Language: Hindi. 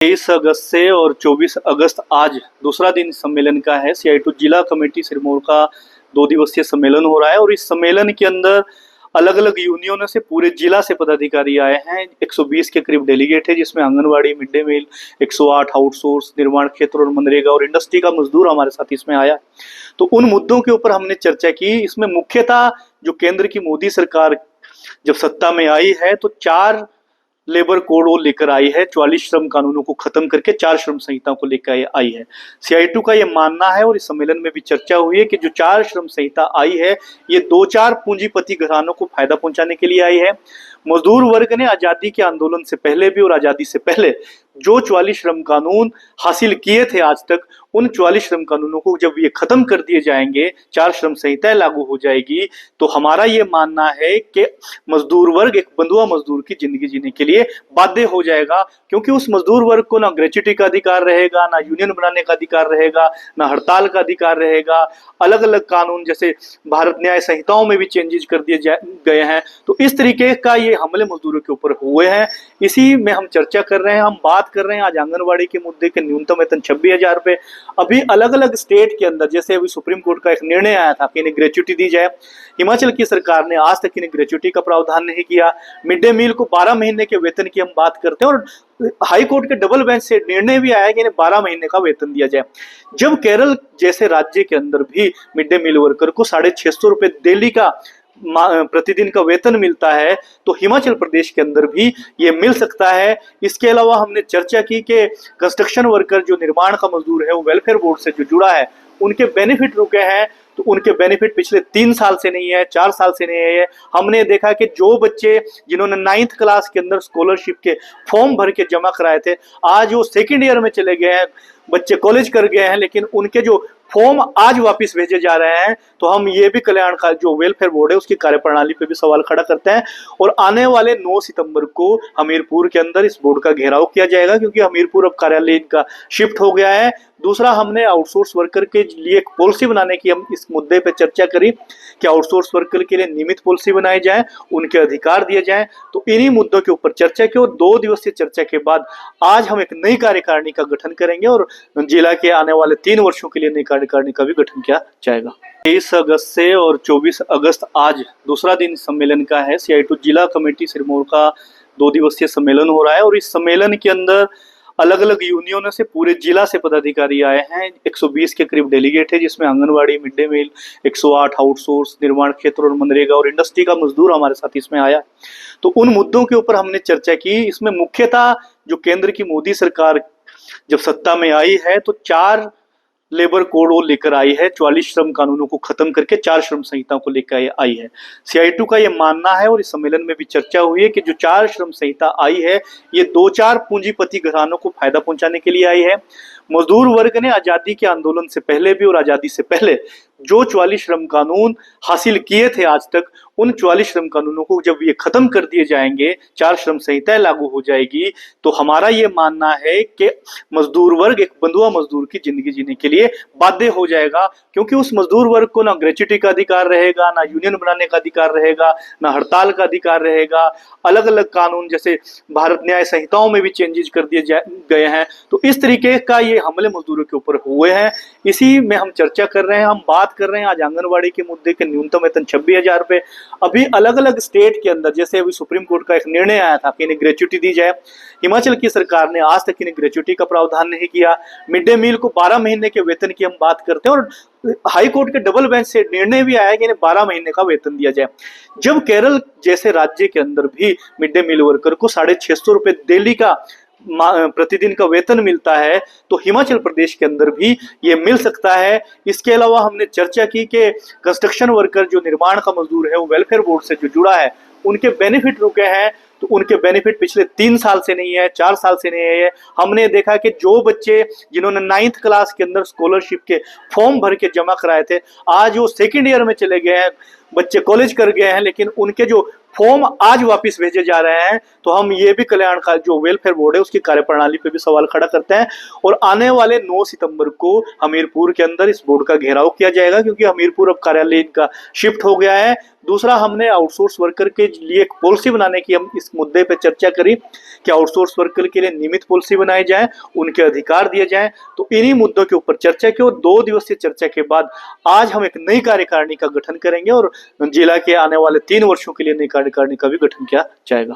23 अगस्त से और 24 अगस्त आज दूसरा दिन सम्मेलन का है। CI2 जिला कमेटी सिरमौर का 2 दिवसीय सम्मेलन हो रहा है और इस सम्मेलन के अंदर अलग अलग यूनियनों से पूरे जिला से पदाधिकारी आए हैं। 120 के करीब डेलीगेट है, जिसमें anganwadi, mid day meal, 108 outsource, निर्माण क्षेत्र और मनरेगा और इंडस्ट्री का मजदूर हमारे साथ इसमें आया। तो उन मुद्दों के ऊपर हमने चर्चा की। इसमें मुख्यतः जो केंद्र की मोदी सरकार जब सत्ता में आई है तो 4 लेबर कोड वो लेकर आई है। 44 श्रम कानूनों को खत्म करके 4 श्रम संहिताओं को लेकर आई है। CI2 का ये मानना है और इस सम्मेलन में भी चर्चा हुई है कि जो 4 श्रम संहिता आई है ये 2-4 पूंजीपति घरानों को फायदा पहुंचाने के लिए आई है। मजदूर वर्ग ने आजादी के आंदोलन से पहले भी और आजादी से पहले जो 44 श्रम कानून हासिल किए थे आज तक, उन 44 श्रम कानूनों को जब ये खत्म कर दिए जाएंगे, 4 श्रम संहिताएं लागू हो जाएगी, तो हमारा ये मानना है कि मजदूर वर्ग एक बंधुआ मजदूर की जिंदगी जीने के लिए बाध्य हो जाएगा। क्योंकि उस मजदूर वर्ग को ना ग्रेच्युटी का अधिकार रहेगा, ना यूनियन बनाने का अधिकार रहेगा, ना हड़ताल का अधिकार रहेगा। अलग अलग कानून जैसे भारत न्याय संहिताओं में भी चेंजेस कर दिए गए हैं। तो इस तरीके का ये हमले मजदूरों के ऊपर हुए हैं। इसी में हम चर्चा कर रहे हैं, हम बात कर रहे हैं आज आंगनवाड़ी के मुद्दे के न्यूनतम वेतन 26,000 रुपए। अभी अलग अलग स्टेट के अंदर जैसे अभी सुप्रीम कोर्ट का एक निर्णय आया था कि इन्हें ग्रेच्युटी दी जाए। हिमाचल की सरकार ने आज तक इन्हें ग्रेच्युटी का प्रावधान नहीं किया। मिड डे मील को 12 महीने के वेतन की हम बात करते हैं और हाई कोर्ट के डबल बेंच से निर्णय भी आया कि इन्हें 12 महीने का वेतन दिया जाए। जब केरल जैसे राज्य के अंदर भी मिड डे मील वर्कर को 650 रुपए डेली का प्रतिदिन का वेतन मिलता है, तो हिमाचल प्रदेश के अंदर भी ये मिल सकता है। इसके अलावा हमने चर्चा की कि कंस्ट्रक्शन वर्कर जो निर्माण का मजदूर है वो वेलफेयर बोर्ड से जो जुड़ा है, उनके बेनिफिट रुके हैं। तो उनके बेनिफिट पिछले 3 साल से नहीं है, 4 साल से नहीं है। हमने देखा कि जो बच्चे जिन्होंने 9th क्लास के अंदर स्कॉलरशिप के फॉर्म भर के जमा कराए थे, आज वो 2nd ईयर में चले गए हैं, बच्चे कॉलेज कर गए हैं, लेकिन उनके जो फॉर्म आज वापस भेजे जा रहे हैं। तो हम ये भी कल्याण का जो वेलफेयर बोर्ड है उसकी कार्यप्रणाली पे भी सवाल खड़ा करते हैं। और आने वाले 9 सितंबर को हमीरपुर के अंदर इस बोर्ड का घेराव किया जाएगा, क्योंकि हमीरपुर अब कार्यालय इनका शिफ्ट हो गया है। दूसरा, हमने आउटसोर्स वर्कर के लिए एक पॉलिसी बनाने की हम इस मुद्दे पे चर्चा करी कि आउटसोर्स वर्कर के लिए नियमित पॉलिसी बनाई जाए, उनके अधिकार दिए जाएं। तो इन्हीं मुद्दों के ऊपर चर्चा की और 2 दिवसीय चर्चा के बाद आज हम एक नई कार्यकारिणी का गठन करेंगे और जिला के आने वाले 3 वर्षों के लिए नई कार्यकारिणी का भी गठन किया जाएगा। 23 अगस्त से और 24 अगस्त आज दूसरा दिन सम्मेलन का है। CI2 जिला कमेटी सिरमौर का 2 दिवसीय सम्मेलन हो रहा है और इस सम्मेलन के अंदर अलग अलग यूनियनों से पूरे जिला से पदाधिकारी आए हैं। 120 के करीब डेलीगेट है, जिसमें anganwadi, mid day meal, 108 outsource, निर्माण क्षेत्र और मनरेगा और इंडस्ट्री का मजदूर हमारे साथ इसमें आया। तो उन मुद्दों के ऊपर हमने चर्चा की। इसमें मुख्यतः जो केंद्र की मोदी सरकार जब सत्ता में आई है तो 4 लेबर कोड वो लेकर आई है। 44 श्रम कानूनों को खत्म करके 4 श्रम संहिताओं को लेकर आई है। CI2 का ये मानना है और इस सम्मेलन में भी चर्चा हुई है कि जो 4 श्रम संहिता आई है ये 2-4 पूंजीपति घरानों को फायदा पहुंचाने के लिए आई है। मजदूर वर्ग ने आजादी के आंदोलन से पहले भी और आजादी से पहले जो 44 श्रम कानून हासिल किए थे आज तक, उन 44 श्रम कानूनों को जब ये खत्म कर दिए जाएंगे, 4 श्रम संहिताएं लागू हो जाएगी, तो हमारा ये मानना है कि मजदूर वर्ग एक बंधुआ मजदूर की जिंदगी जीने के लिए बाध्य हो जाएगा। क्योंकि उस मजदूर वर्ग को ना ग्रेच्युटी का अधिकार रहेगा, ना यूनियन बनाने का अधिकार रहेगा, ना हड़ताल का अधिकार रहेगा। अलग अलग कानून जैसे भारत न्याय संहिताओं में भी चेंजेस कर दिए गए हैं। तो इस तरीके का ये हमले मजदूरों के ऊपर हुए हैं। इसी में हम चर्चा कर रहे हैं, हम बात कर रहे हैं आज आंगनवाड़ी के मुद्दे के न्यूनतम वेतन 26,000 रुपए। अभी अलग अलग स्टेट के अंदर जैसे अभी सुप्रीम कोर्ट का एक निर्णय आया था कि इन्हें ग्रेच्युटी दी जाए। हिमाचल की सरकार ने आज तक इन्हें ग्रेच्युटी का प्रावधान नहीं किया। मिड डे मील को 12 महीने के वेतन की हम बात करते हैं और हाई कोर्ट के डबल बेंच से निर्णय भी आया कि इन्हें 12 महीने का वेतन दिया जाए। जब केरल जैसे राज्य के अंदर भी मिड डे मील वर्कर को 650 रुपए डेली का प्रतिदिन का वेतन मिलता है, तो हिमाचल प्रदेश के अंदर भी ये मिल सकता है। इसके अलावा हमने चर्चा की कि कंस्ट्रक्शन वर्कर जो निर्माण का मजदूर है वो वेलफेयर बोर्ड से जो जुड़ा है, उनके बेनिफिट रुके हैं। तो उनके बेनिफिट पिछले 3 साल से नहीं है, 4 साल से नहीं है। हमने देखा कि जो बच्चे जिन्होंने 9th क्लास के अंदर स्कॉलरशिप के फॉर्म भर के जमा कराए थे, आज वो 2nd ईयर में चले गए हैं, बच्चे कॉलेज कर गए हैं, लेकिन उनके जो फॉर्म आज वापस भेजे जा रहे हैं, तो हम ये भी कल्याणकारी जो वेलफेयर बोर्ड है उसकी कार्यप्रणाली पे भी सवाल खड़ा करते हैं। और आने वाले 9 सितंबर को हमीरपुर के अंदर इस बोर्ड का घेराव किया जाएगा, क्योंकि हमीरपुर अब कार्यालय इनका शिफ्ट हो गया है। दूसरा, हमने आउटसोर्स वर्कर के लिए एक पॉलिसी बनाने की हम इस मुद्दे पे चर्चा करी कि आउटसोर्स वर्कर के लिए नियमित पॉलिसी बनाई जाए, उनके अधिकार दिए जाएं। तो इन्हीं मुद्दों के ऊपर चर्चा की और 2 दिवसीय चर्चा के बाद आज हम एक नई कार्यकारिणी का गठन करेंगे और जिला के आने वाले 3 वर्षों के लिए नई कार्यकारिणी का भी गठन किया जाएगा।